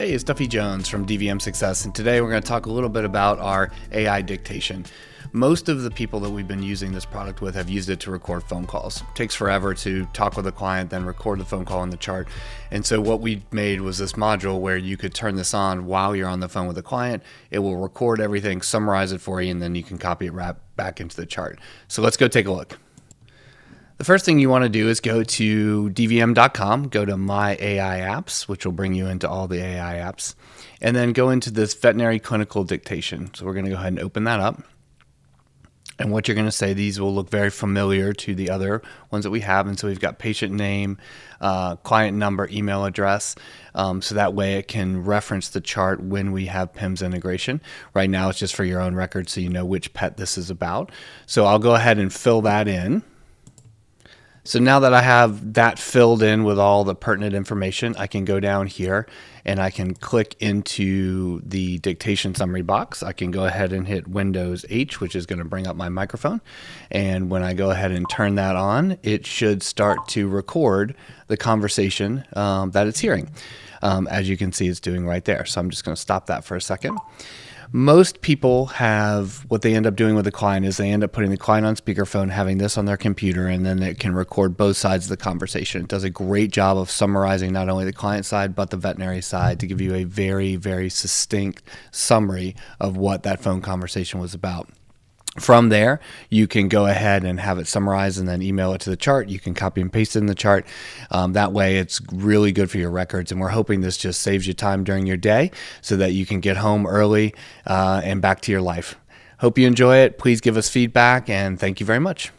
Hey, it's Duffy Jones from dvmSuccess, and today we're going to talk a little bit about our AI dictation. Most of the people that we've been using this product with have used it to record phone calls. It takes forever to talk with a client, then record the phone call in the chart. And so what we made was this module where you could turn this on while you're on the phone with a client. It will record everything, summarize it for you, and then you can copy it right back into the chart. So let's go take a look. The first thing you want to do is go to dvm.com, go to My AI Apps, which will bring you into all the AI apps, and then go into this veterinary clinical dictation. So we're going to go ahead and open that up. And what you're going to say, these will look very familiar to the other ones that we have. And so we've got patient name, client number, email address. So that way it can reference the chart when we have PIMS integration. Right now it's just for your own record so you know which pet this is about. So I'll go ahead and fill that in. So now that I have that filled in with all the pertinent information, I can go down here and I can click into the dictation summary box. I can go ahead and hit Windows H, which is going to bring up my microphone. And when I go ahead and turn that on, it should start to record the conversation that it's hearing. As you can see, it's doing right there. So I'm just going to stop that for a second. Most people have, what they end up doing with the client is they end up putting the client on speakerphone, having this on their computer, and then it can record both sides of the conversation. It does a great job of summarizing not only the client side, but the veterinary side to give you a very, very succinct summary of what that phone conversation was about. From there, you can go ahead and have it summarized and then email it to the chart. You can copy and paste it in the chart. That way, it's really good for your records. And we're hoping this just saves you time during your day so that you can get home early and back to your life. Hope you enjoy it. Please give us feedback, and thank you very much.